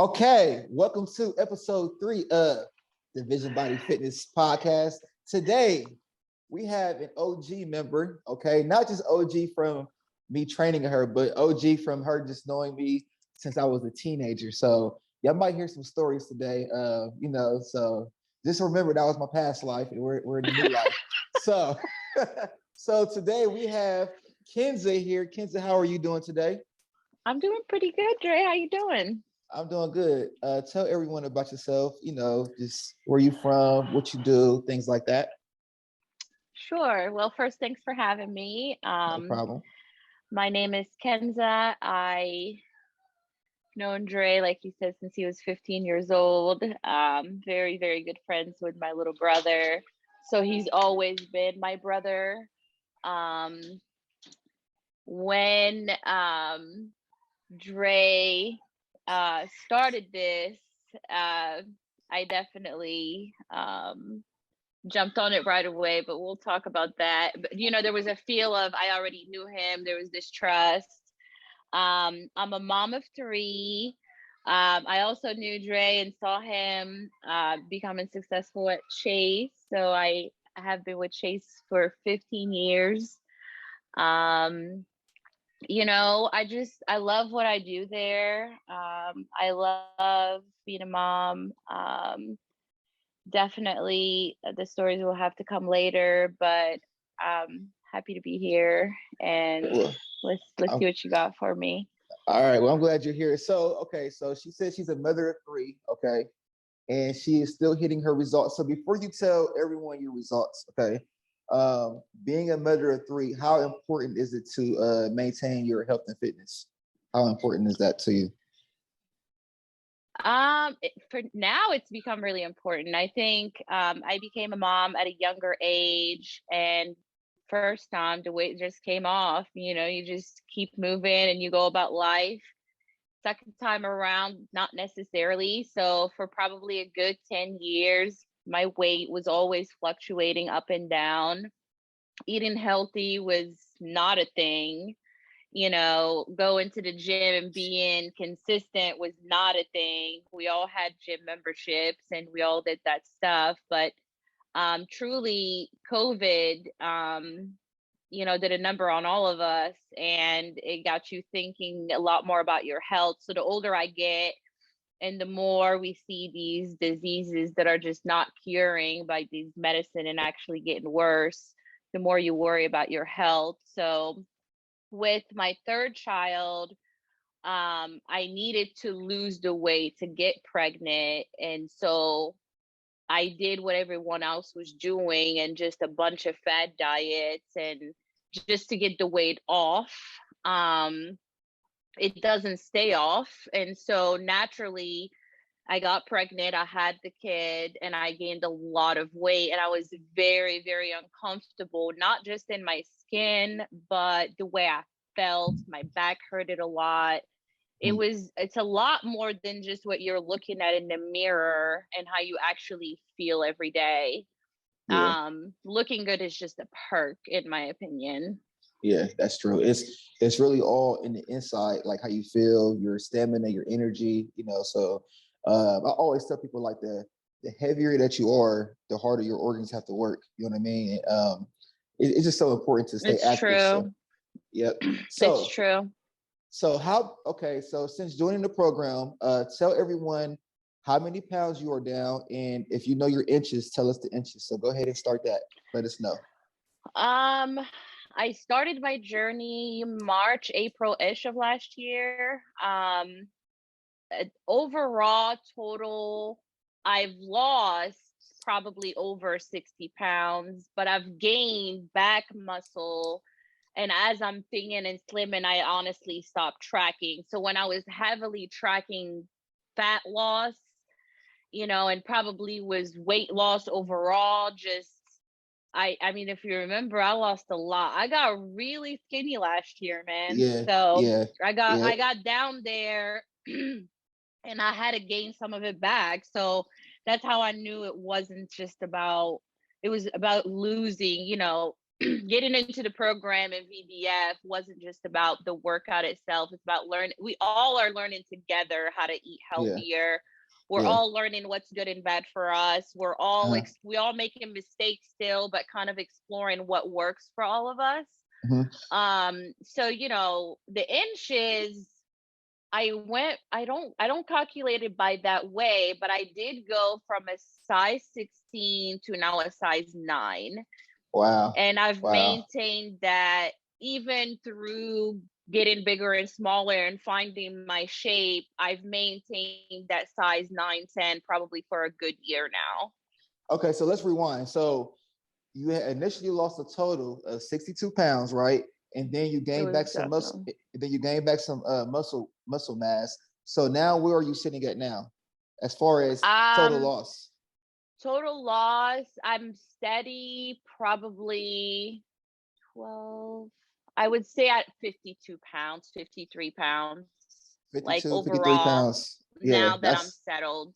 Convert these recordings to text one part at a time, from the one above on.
Okay, welcome to episode 3 of the Vision Body Fitness Podcast. Today, we have an OG member, okay? Not just OG from me training her, but OG from her just knowing me since I was a teenager. So y'all might hear some stories today, so just remember that was my past life and we're in the new life. So, so today we have Kenza here. Kenza, how are you doing today? I'm doing pretty good, Dre. How you doing? I'm doing good. Tell everyone about yourself, just where you from, what you do, things like that. Sure. Well, first, thanks for having me. No problem. My name is Kenza. I known Dre, like you said, since he was 15 years old. Very, very good friends with my little brother. So he's always been my brother. Um, when Dre started this, I definitely jumped on it right away, but we'll talk about that. But there was a feel of I already knew him. There was this trust. I'm a mom of 3. I also knew Dre and saw him becoming successful at Chase. So I have been with Chase for 15 years. I love what I do there. I love being a mom. Definitely the stories will have to come later, but happy to be here and Well, let's see what you got for me. all right. Well, I'm glad you're here. So she said she's a mother of 3, okay, and she is still hitting her results. So before you tell everyone your results, okay, being a mother of 3, how important is it to maintain your health and fitness? How important is that to you? For now, it's become really important. I think I became a mom at a younger age, and first time the weight just came off. You just keep moving and you go about life. Second time around, not necessarily. So for probably a good 10 years, my weight was always fluctuating up and down. Eating healthy was not a thing. Going to the gym and being consistent was not a thing. We all had gym memberships and we all did that stuff. But truly, COVID, did a number on all of us, and it got you thinking a lot more about your health. So the older I get, and the more we see these diseases that are just not curing by these medicine and actually getting worse, the more you worry about your health. So with my third child, I needed to lose the weight to get pregnant. And so I did what everyone else was doing and just a bunch of fad diets and just to get the weight off. It doesn't stay off. And so naturally, I got pregnant, I had the kid, and I gained a lot of weight. And I was very, very uncomfortable, not just in my skin, but the way I felt. My back hurted a lot. It's a lot more than just what you're looking at in the mirror and how you actually feel every day. Yeah. Looking good is just a perk, in my opinion. Yeah, that's true. It's really all in the inside, like how you feel, your stamina, your energy, So I always tell people like the heavier that you are, the harder your organs have to work. You know what I mean? It's just so important to stay It's active. So, true. yep. It's true. So since joining the program, tell everyone how many pounds you are down, and if you know your inches, tell us the inches. So go ahead and start that. Let us know. I started my journey March, April-ish of last year. Overall total, I've lost probably over 60 pounds, but I've gained back muscle. And as I'm thinning and slimming, I honestly stopped tracking. So when I was heavily tracking fat loss, and probably was weight loss overall, just I mean, if you remember, I lost a lot. I got really skinny last year, man. Yeah, So yeah, I got yeah. I got down there and I had to gain some of it back. So that's how I knew it wasn't just about, it was about losing, getting into the program in VBF wasn't just about the workout itself. It's about learning. We all are learning together how to eat Yeah. healthier. We're Yeah. all learning what's good and bad for us. We're all Uh-huh. we all making mistakes still, but kind of exploring what works for all of us. Mhm. So the inches, I don't calculate it by that way, but I did go from a size 16 to now a size 9. Wow. And I've Wow. maintained that even through getting bigger and smaller and finding my shape. I've maintained that size 9, 10 probably for a good year now. Okay, so let's rewind. So you had initially lost a total of 62 pounds, right? And then you It gained back was some muscle. definitely Then you gained back some muscle mass. So now, where are you sitting at now, as far as total um loss? total loss. I'm steady, probably 12. I would say at 52 pounds, 53 pounds, like 52, 53 overall, pounds. Yeah, now that I'm settled.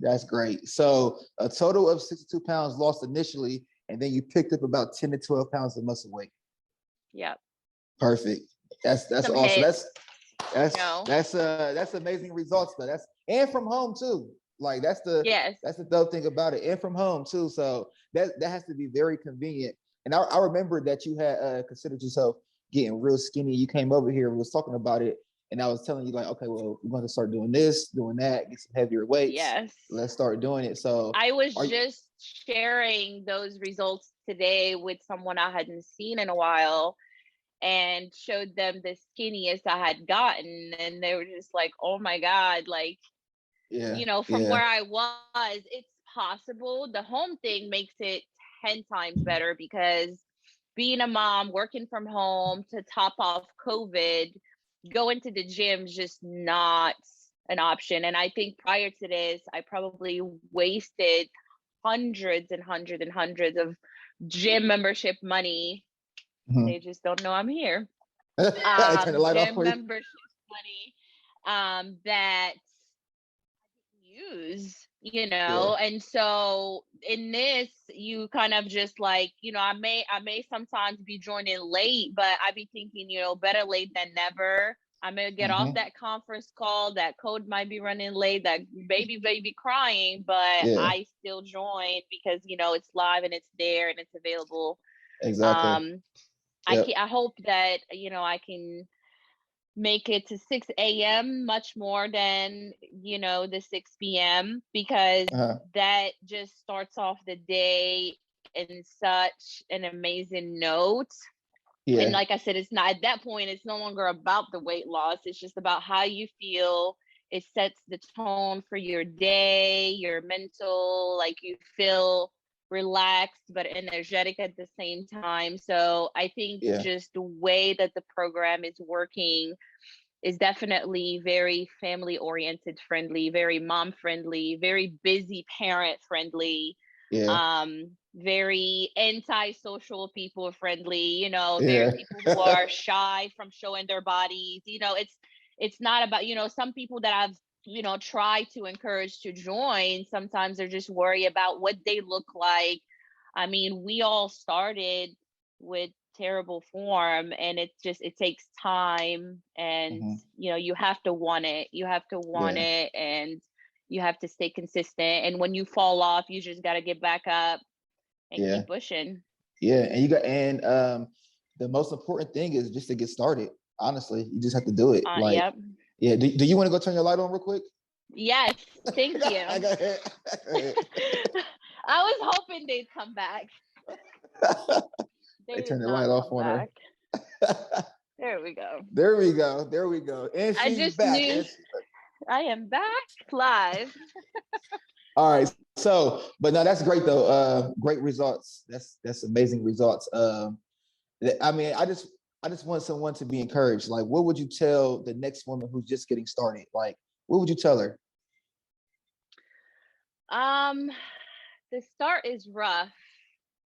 that's great. So a total of 62 pounds lost initially, and then you picked up about 10 to 12 pounds of muscle weight. Yep. Perfect. That's Some awesome. hits, you That's know. that's amazing results though. That's and from home too. Like Yes. that's the dope thing about it. And from home too. So that has to be very convenient. And I remember that you had considered yourself getting real skinny. You came over here, we was talking about it, and I was telling you like, okay, well, we're going to start doing this, doing that, get some heavier weights. Yes. Let's start doing it. So I was are you just sharing those results today with someone I hadn't seen in a while and showed them the skinniest I had gotten. And they were just like, oh my God, like, yeah, from yeah. where I was, it's possible. The home thing makes it 10 times better because being a mom, working from home to top off COVID, going to the gym is just not an option. And I think prior to this, I probably wasted hundreds and hundreds and hundreds of gym membership money. They Mhm. just don't know I'm here. I turn the light off Gym for you. membership money that use, Yeah. and so in this you kind of just like, I may sometimes be joining late, but I be thinking, better late than never. I'm gonna get off Hmm. that conference call, that code might be running late, that baby crying, but Yeah. I still join because it's live and it's there and it's available. Exactly. um Yep. I hope that I can make it to 6 a.m. much more than the 6 p.m. because Uh-huh. that just starts off the day in such an amazing note. And Yeah. like I said, it's not, at that point it's no longer about the weight loss, it's just about how you feel. It sets the tone for your day, your mental, like you feel relaxed but energetic at the same time. So I think Yeah. just the way that the program is working is definitely very family oriented friendly, very mom friendly, very busy parent friendly, Yeah. very anti-social people friendly, very Yeah. people who are shy from showing their bodies. It's not about, some people that I've tried to encourage to join, sometimes they're just worried about what they look like. I mean, we all started with terrible form, and it takes time, and Hmm. you have to want it, Yeah. and you have to stay consistent, and when you fall off you just got to get back up and Yeah. keep pushing. Yeah. And the most important thing is just to get started. Honestly, you just have to do it. Like, Yep. yeah. Do you want to go turn your light on real quick? Yes, thank you. I got it. I was hoping they'd come back. They They turned did the light not off come on her. back. There we go. There we go. There we go. And I she's just back. knew I am back live. All right. So, but no, that's great though. Great results. That's amazing results. I mean, I just want someone to be encouraged. Like, what would you tell the next woman who's just getting started? Like, what would you tell her? um the start is rough,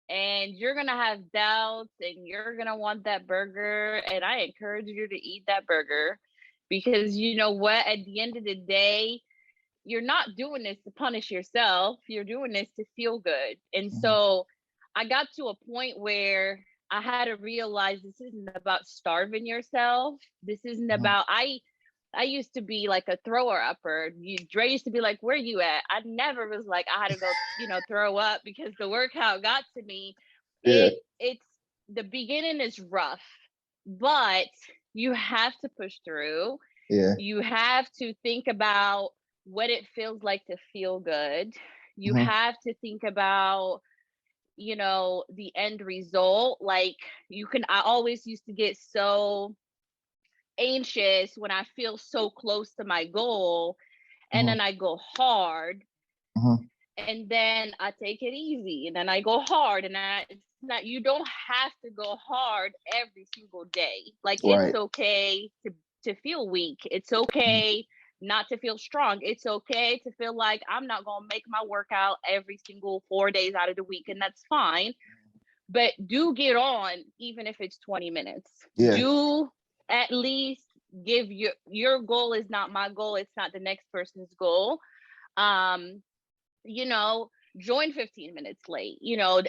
and you're gonna have doubts, and you're gonna want that burger, and I encourage you to eat that burger, because you know what, at the end of the day, you're not doing this to punish yourself, you're doing this to feel good. And Mhm. so I got to a point where I had to realize this isn't about starving yourself. This isn't about I used to be like a thrower upper. Dre used to be like, where you at? I never was like, I had to go, throw up because the workout got to me. Yeah. It's the beginning is rough, but you have to push through. Yeah. You have to think about what it feels like to feel good. You have to think about, the end result. Like I always used to get so anxious when I feel so close to my goal, and then I go hard, and then I take it easy, and then I go hard, and it's not, you don't have to go hard every single day. Like Right. it's okay to feel weak. It's okay not to feel strong. It's okay to feel like I'm not gonna make my workout every single 4 days out of the week, and that's fine. But do get on, even if it's 20 minutes. Yeah. Do at least give your goal is not my goal. It's not the next person's goal. Join 15 minutes late,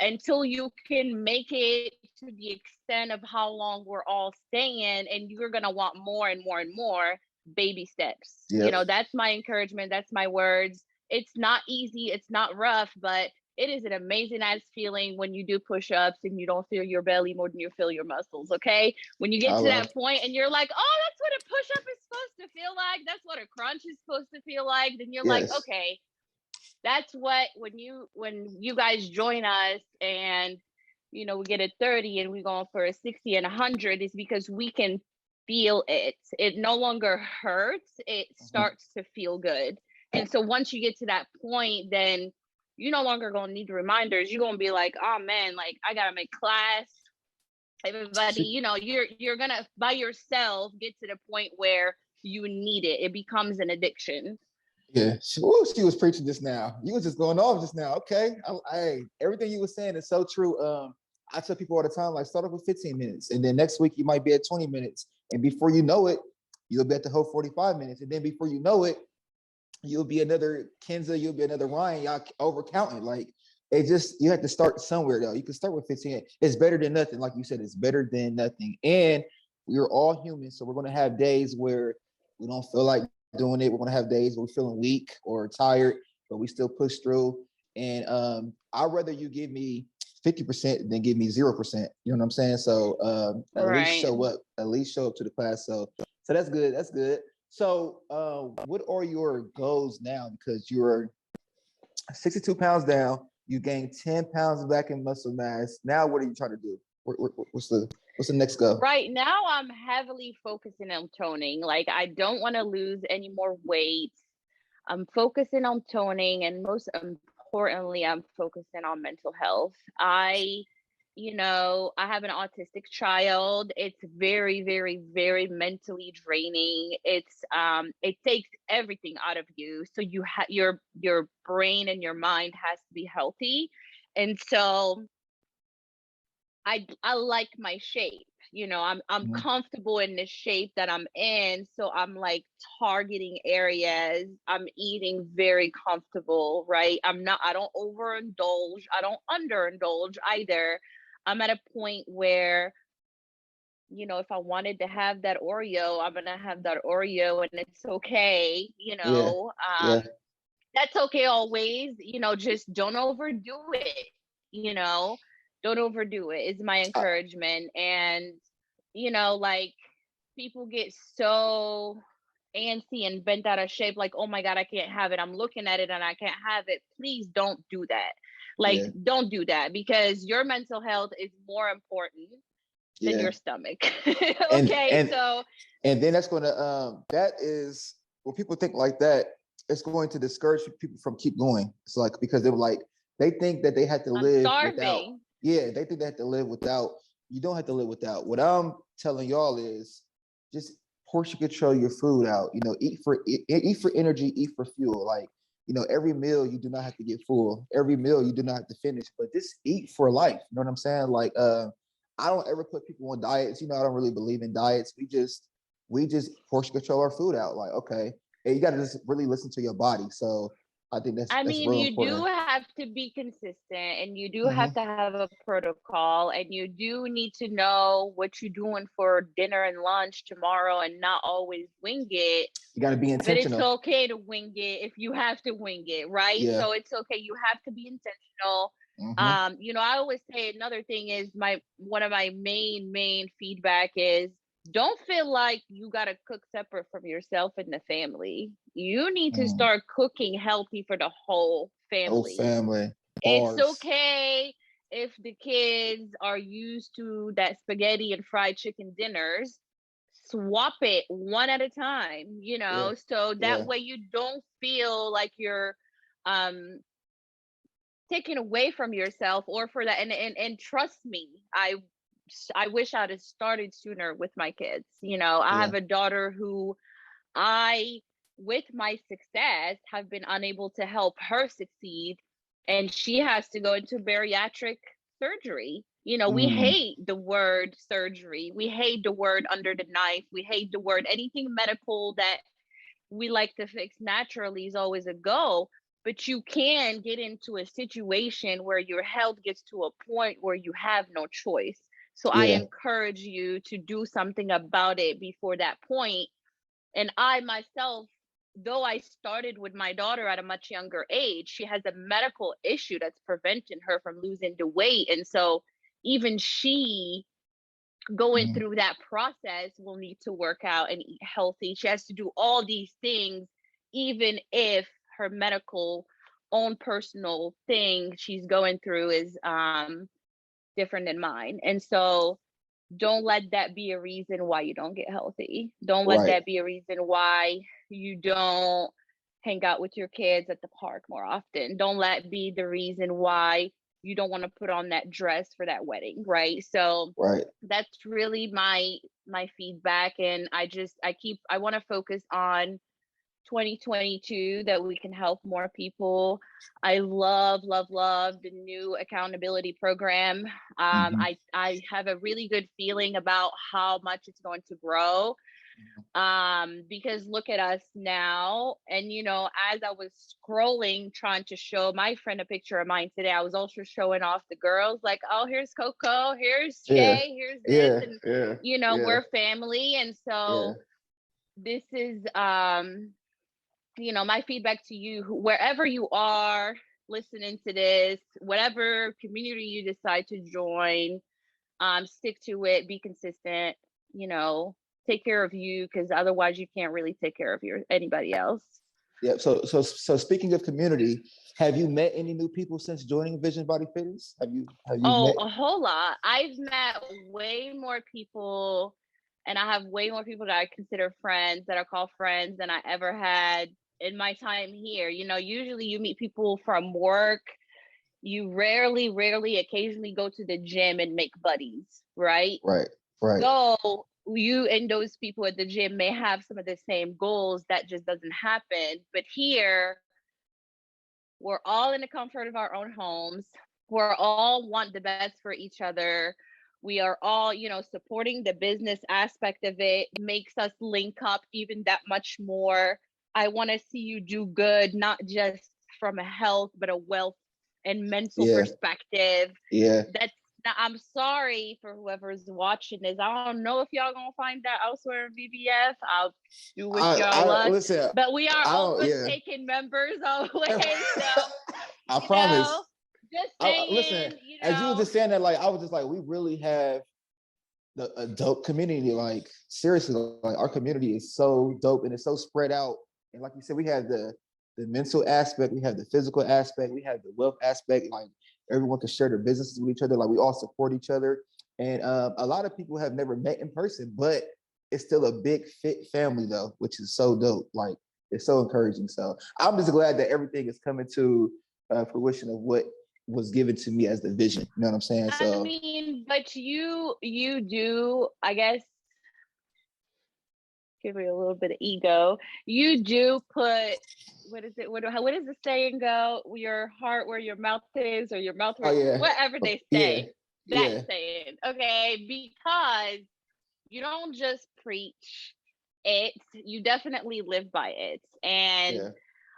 until you can make it to the extent of how long we're all staying, and you're going to want more and more and more. Baby steps. Yep. That's my encouragement. That's my words. It's not easy. It's not rough, but it is an amazing ass feeling when you do push-ups and you don't feel your belly more than you feel your muscles. Okay. When you get to that point and you're like, oh, that's what a push-up is supposed to feel like. That's what a crunch is supposed to feel like. Then you're like, okay, that's what, when you guys join us and, we get a 30 and we're going for a 60 and 100, is because we can feel it. It no longer hurts. It starts to feel good. And so once you get to that point, then you're no longer going to need reminders. You're going to be like, oh man, like I got to make class. Everybody, you're going to by yourself get to the point where you need it. It becomes an addiction. Yeah, she was preaching just now. You was just going off just now. Okay, everything you were saying is so true. I tell people all the time, like start off with 15 minutes, and then next week you might be at 20 minutes, and before you know it, you'll be at the whole 45 minutes, and then before you know it, you'll be another Kenza, you'll be another Ryan. Y'all over counting. Like you have to start somewhere though. You can start with 15. It's better than nothing, like you said. It's better than nothing, and we're all human, so we're gonna have days where we don't feel like doing it. We're gonna have days where we're feeling weak or tired, but we still push through. And I'd rather you give me 50% than give me 0%. You know what I'm saying? So at least show up. At least show up to the class. So that's good. That's good. So what are your goals now? Because you're 62 pounds down. You gained 10 pounds back in muscle mass. Now what are you trying to do? What's the next goal? Right now, I'm heavily focusing on toning. Like, I don't want to lose any more weight. I'm focusing on toning, and most importantly, I'm focusing on mental health. I have an autistic child. It's very, very, very mentally draining. It takes everything out of you. So your brain and your mind has to be healthy. And so I like my shape. I'm comfortable in the shape that I'm in. So I'm like targeting areas. I'm eating very comfortable, right? I don't overindulge. I don't underindulge either. I'm at a point where, if I wanted to have that Oreo, I'm gonna have that Oreo, and it's okay. That's okay always. Just don't overdo it. Don't overdo it is my encouragement. And like, people get so antsy and bent out of shape, like, oh my god, I can't have it, I'm looking at it and I can't have it. Please don't do that. Like, don't do that, because your mental health is more important than your stomach. Okay. And then that's going to that is when people think like that, it's going to discourage people from keep going. It's like, because they were like, they think that they had to live without. Yeah, they think they have to live without. You don't have to live without. What I'm telling y'all is just portion control your food out. Eat for energy, eat for fuel. Like, every meal you do not have to get full. Every meal you do not have to finish, but just eat for life. You know what I'm saying? Like, I don't ever put people on diets. I don't really believe in diets. We just portion control our food out. Like, okay, and you got to just really listen to your body. So I think I that's mean, real you do important. have to be consistent and you do have Hmm. to have a protocol and you do need to know what you're doing for dinner and lunch tomorrow and not always wing it. You got to be But it's intentional. okay to wing it if you have to wing it, right? Yeah. So it's okay. You have to be intentional. Hmm. I always say another thing is my one of my main feedback is don't feel like you got to cook separate from yourself and the family. You need to Mm. start cooking healthy for the whole Whole family. family. It's Bars. okay if the kids are used to that spaghetti and fried chicken dinners, swap it one at a time, Yeah. so that Yeah. way you don't feel like you're um taken away from yourself or for that. And trust me, I wish I'd have started sooner with my kids. I Yeah. have a daughter who I, with my success, have been unable to help her succeed. And she has to go into bariatric surgery. We Mm. hate the word surgery. We hate the word under the knife. We hate the word anything medical that we like to fix naturally is always a go. But you can get into a situation where your health gets to a point where you have no choice. So I Yeah. encourage you to do something about it before that point. And I myself, though I started with my daughter at a much younger age, she has a medical issue that's preventing her from losing the weight. And so even she going Mm. through that process will need to work out and eat healthy. She has to do all these things, even if her medical own personal thing she's going through is different than mine. And so don't let that be a reason why you don't get healthy. Don't let Right. that be a reason why you don't hang out with your kids at the park more often. Don't let be the reason why you don't want to put on that dress for that wedding, right? So Right. that's really my feedback. And I want to focus on 2022 that we can help more people. I love the new accountability program. Hmm. I have a really good feeling about how much it's going to grow. Because look at us now. And as I was scrolling trying to show my friend a picture of mine today, I was also showing off the girls like, oh, here's Coco, here's Yeah. Shay, here's this, Yeah. and Yeah. Yeah. we're family. And Yeah. so this is my feedback to you, wherever you are listening to this, whatever community you decide to join, stick to it, be consistent, you know, take care of you, because otherwise you can't really take care of anybody else. Yeah. So speaking of community, have you met any new people since joining Vision Body Fitness? Have you Oh, met? a whole lot. I've met way more people, and I have way more people that I consider friends, that I call friends, than I ever had in my time here. Usually you meet people from work. You rarely, occasionally go to the gym and make buddies, right? Right. Right. Though you and those people at the gym may have some of the same goals, that just doesn't happen. But here, we're all in the comfort of our own homes. We're all want the best for each other. We are all, supporting the business aspect of it, makes us link up even that much more. I want to see you do good, not just from a health, but a wealth and mental Yeah. perspective. Yeah. That's I'm sorry for whoever's watching this. I don't know if y'all gonna find that elsewhere in VBF. I'll do with y'all I luck. listen. But we are I don't. open Yeah. taking members always. So, I you know, promise. just Listen. saying, As you were just saying that, like I was just like, we really have a dope community. Like seriously, like our community is so dope and it's so spread out. And like you said, we have the mental aspect, we have the physical aspect, we have the wealth aspect. Like everyone can share their businesses with each other. Like we all support each other. And a lot of people have never met in person, but it's still a big fit family though, which is so dope. Like it's so encouraging. So I'm just glad that everything is coming to fruition of what was given to me as the vision. You know what I'm saying? I So mean, but you do, I guess, give me a little bit of ego. You do put, what is it? What does the saying go? Your heart where your mouth is, or your mouth oh where, yeah. whatever they Yeah. say. That Yeah. saying, okay? Because you don't just preach it, you definitely live by it. And Yeah.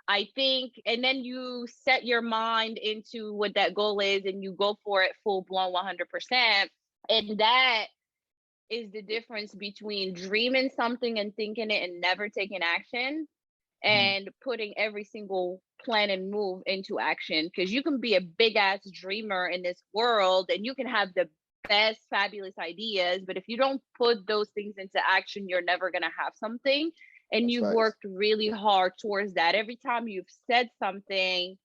I think, and then you set your mind into what that goal is and you go for it full blown 100%. And that is the difference between dreaming something and thinking it and never taking action, and putting every single plan and move into action. Because you can be a big ass dreamer in this world and you can have the best fabulous ideas, but if you don't put those things into action, you're never going to have something. And That's you've right. worked really hard towards that. Every time you've said something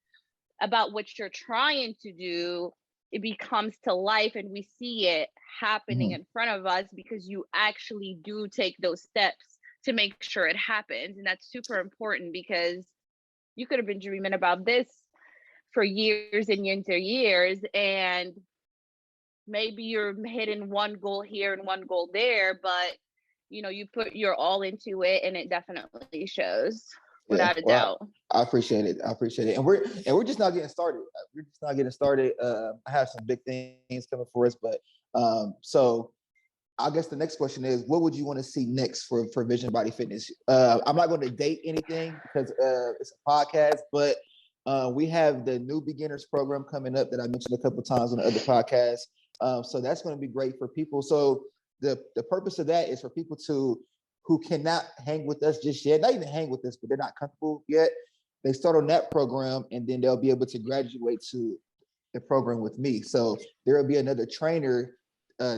about what you're trying to do, it becomes to life and we see it happening in front of us because you actually do take those steps to make sure it happens. And that's super important because you could have been dreaming about this for years and years, and maybe you're hitting one goal here and one goal there, but you know, you put your all into it and it definitely shows Yeah, without a well, doubt. I appreciate it. I appreciate it. And we're just not getting started. We're just not getting started. I have some big things coming for us, but so I guess the next question is, what would you want to see next for Vision Body Fitness? I'm not going to date anything because it's a podcast, but we have the new beginners program coming up that I mentioned a couple of times on the other podcast. So that's going to be great for people. So the purpose of that is for people who cannot hang with us just yet, not even hang with us, but they're not comfortable yet. They start on that program and then they'll be able to graduate to the program with me. So there will be another trainer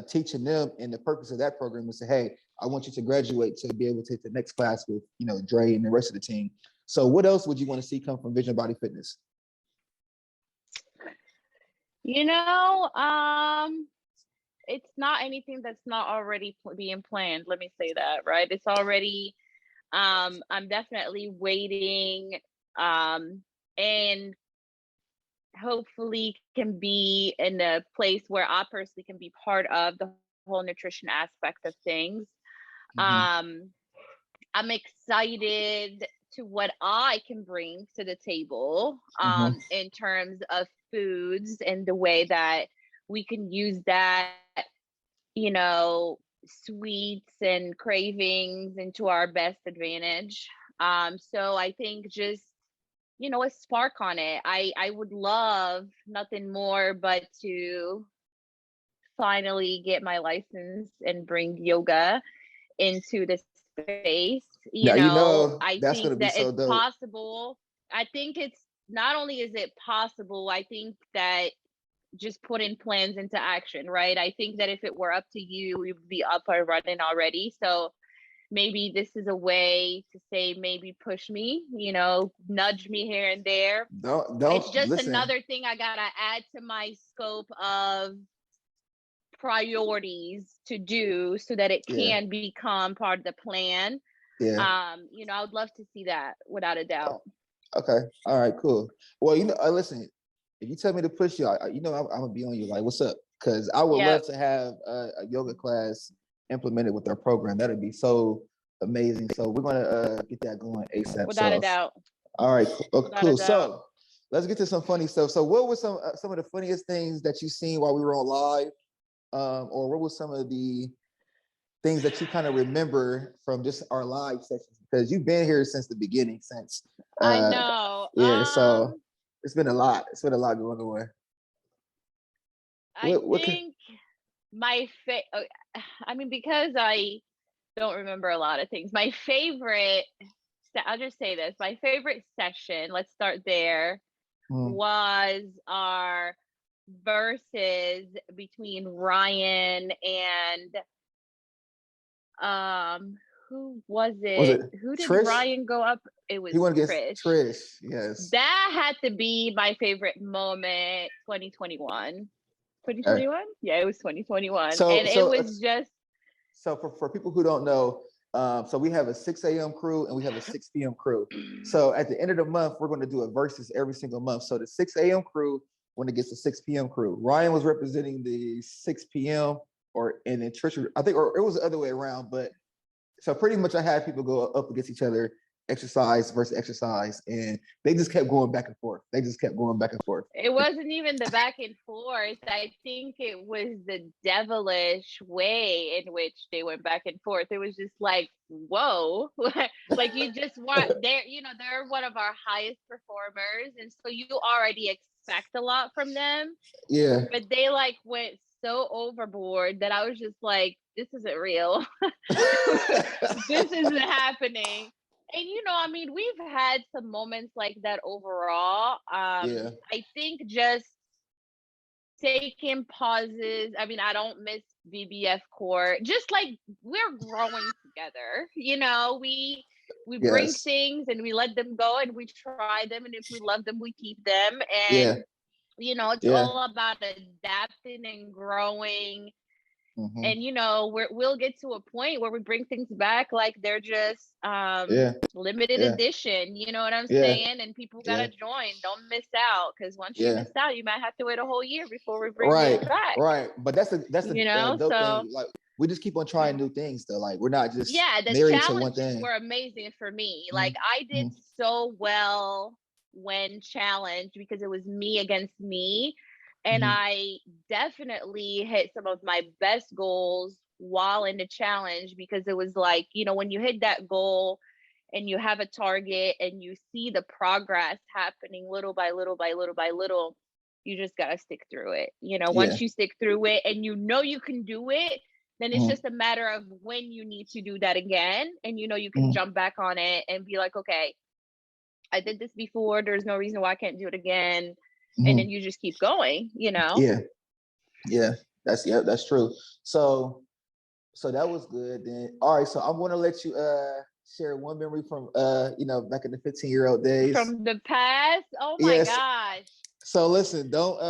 teaching them, and the purpose of that program is to, hey, I want you to graduate to be able to take the next class with, you know, Dre and the rest of the team. So what else would you want to see come from Vision Body Fitness? You know, it's not anything that's not already being planned. Let me say that, right? It's already, I'm definitely waiting, and hopefully can be in a place where I personally can be part of the whole nutrition aspect of things. Um, I'm excited to what I can bring to the table in terms of foods and the way that we can use that, you know, sweets and cravings into our best advantage. So I think just, you know, a spark on it. I would love nothing more but to finally get my license and bring yoga into the space. You Now, you know, know, I that's going think to be that so it's dope. possible. I think it's not only is it possible, I think that just putting plans into action, right? I think that if it were up to you, we would be up and running already. So maybe this is a way to say, maybe push me, you know, nudge me here and there. It's Don't just listen. another thing I gotta add to my scope of priorities to do so that it Yeah, can become part of the plan. yeah. You know, I would love to see that without a doubt. Okay. All right. Cool. Well, you know, listen. If you tell me to push you, you know, I'm gonna be on you. Like, what's up? Because I would Yep, love to have a yoga class implemented with our program. That'd be so amazing. So we're gonna get that going ASAP. without a So, doubt. all right. Okay, Without a cool. doubt. So let's get to some funny stuff. So, what were some of the funniest things that you seen while we were on live, or what were some of the things that you kind of remember from just our live sessions? Because you've been here since the beginning, since I know. yeah. So it's been a lot. It's been a lot going on. I What can, think I mean, because I don't remember a lot of things. My favorite, I'll just say this, my favorite session, let's start there, hmm, was our versus between Ryan and who was was it it? Who did Trish? Ryan go up? It He was went against Trish. Trish. Yes. That had to be my favorite moment 2021. Okay. 2021? Yeah, it was 2021. So And it so was just so for people who don't know, so we have a 6 a.m. crew and we have a 6 p.m. crew. So at the end of the month, we're going to do a versus every single month. So the 6 a.m. crew went against the 6 p.m. crew. Ryan was representing the 6 p.m. and then Trish, I think, or it was the other way around. But so pretty much I had people go up against each other. exercise versus exercise, and they just kept going back and forth. It wasn't even the back and forth. I think it was the devilish way in which they went back and forth. It was just like, whoa, like you just want, they're one of our highest performers. And so you already expect a lot from them. Yeah. But they like went so overboard that I was just like, this isn't real. This isn't happening. And I mean, we've had some moments like that overall. Yeah. I think just taking pauses. I mean, I don't miss VBF Court. Just like we're growing together. We bring Yes. things and we let them go and we try them, and if we love them, we keep them. Yeah. And it's all about adapting and growing. Mm-hmm. And we'll get to a point where we bring things back like they're just limited edition. You know what I'm saying? And people gotta join. Don't miss out, because once you miss out, you might have to wait a whole year before we bring it back. Right. But that's the dope thing. Like, we just keep on trying new things though. Like, we're not just the married to one challenges thing. were amazing for me. Like, I did so well when challenged because it was me against me. And I definitely hit some of my best goals while in the challenge, because it was like, when you hit that goal and you have a target and you see the progress happening little by little by little by little, you just got to stick through it. Once you stick through it and you can do it, then it's just a matter of when you need to do that again. And you can jump back on it and be like, okay, I did this before. There's no reason why I can't do it again. And then you just keep going, Yeah. That's true. So that was good. Then, all right. So I'm going to let you share one memory from back in the 15-year-old days from the past. Oh my gosh. So listen, don't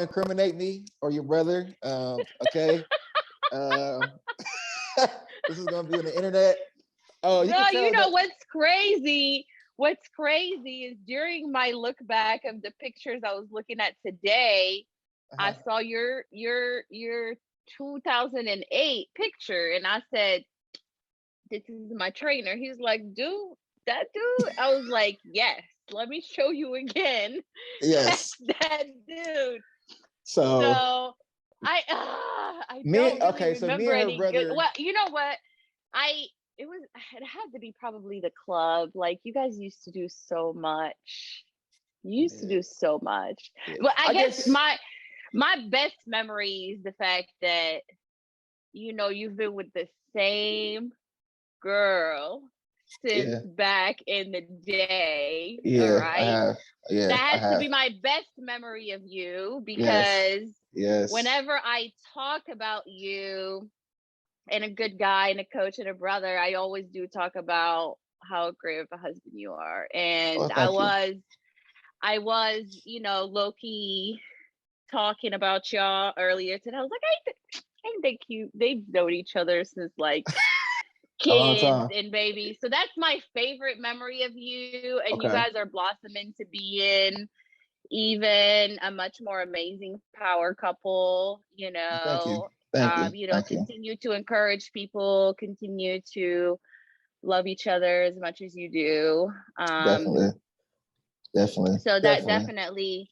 incriminate me or your brother. Okay. This is going to be on the internet. Oh, you know what's crazy? What's crazy is during my look back of the pictures I was looking at today, I saw your 2008 picture, and I said, "This is my trainer." He's like, "Dude, that dude?" I was like, "Yes. Let me show you again." Yes, that dude. So I don't really remember any good. Well, you know what? It had to be probably the club. Like, you guys used to do so much. But I guess my best memory is the fact that you've been with the same girl since back in the day. All right. That has to be my best memory of you, because whenever I talk about you and a good guy and a coach and a brother, I always do talk about how great of a husband you are. And I was, low-key talking about y'all earlier today. I was like, I think they've known each other since like kids and babies. So that's my favorite memory of you. And you guys are blossoming to be in even a much more amazing power couple, Thank you. Continue to encourage people, continue to love each other as much as you do. Definitely. So that definitely,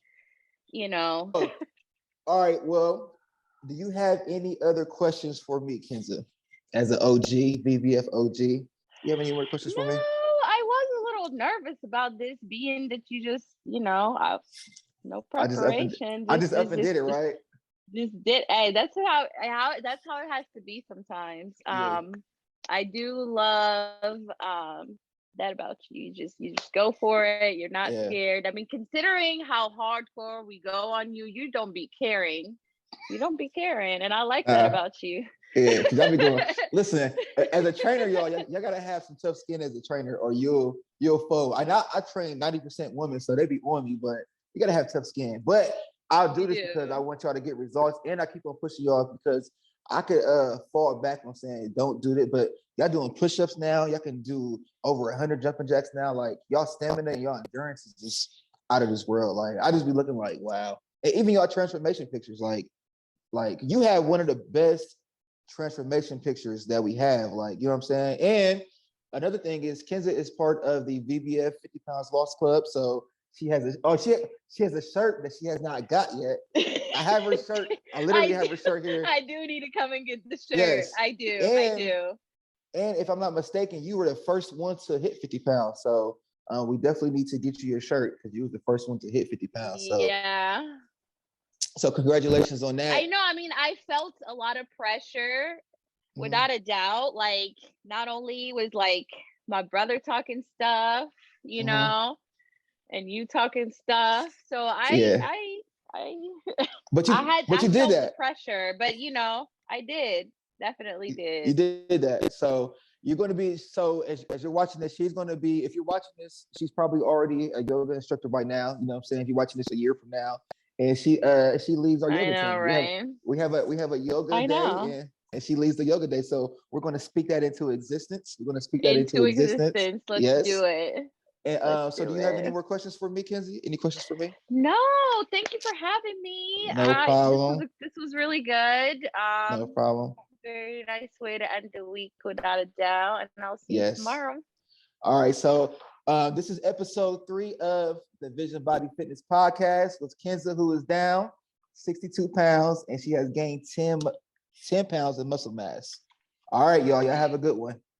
Oh, all right. Well, do you have any other questions for me, Kenza, as an OG, VBF OG? You have any more questions for me? I was a little nervous about this, being that you just, no preparation. I just up and did it, right? Just did. Hey, that's how it has to be sometimes. I do love that about you. You just go for it. You're not scared. I mean, considering how hardcore we go on you, you don't be caring. And I like that about you. Yeah, because I be going. Listen, as a trainer, y'all gotta have some tough skin as a trainer, or you'll fold. I train 90% women, so they be on me, but you gotta have tough skin. But I'll do this because I want y'all to get results, and I keep on pushing y'all because I could fall back on saying don't do it, but y'all doing push-ups now. Y'all can do over 100 jumping jacks now. Like, y'all stamina and y'all endurance is just out of this world. Like, I just be looking like, wow. And even y'all transformation pictures, like you have one of the best transformation pictures that we have. Like, you know what I'm saying? And another thing is Kenza is part of the VBF 50 Pounds Lost Club. So she has she has a shirt that she has not got yet. I have her shirt. I literally have her shirt here. I do need to come and get the shirt. Yes. I do. And if I'm not mistaken, you were the first one to hit 50 pounds. So we definitely need to get you your shirt because you was the first one to hit 50 pounds. So yeah. So congratulations on that. I know. I mean, I felt a lot of pressure, without a doubt. Like, not only was like my brother talking stuff, you know, and you talking stuff. So I but you I did felt that. the pressure, but I did. Definitely did. You did that. So you're going to be, so as you're watching this, she's going to be, if you're watching this, she's probably already a yoga instructor by now. You know what I'm saying? If you're watching this a year from now, and she leads our yoga team. Right? We have a yoga day, and she leads the yoga day. So we're going to speak that into existence. We're going to speak that into existence. Let's do it. And so do you have any more questions for me, Kenzie? Any questions for me? No, thank you for having me. No problem. This was really good. No problem. Very nice way to end the week, without a doubt. And I'll see you tomorrow. All right. So this is episode 3 of the Vision Body Fitness Podcast with Kenza, who is down 62 pounds, and she has gained 10 pounds of muscle mass. All right, y'all. Y'all have a good one.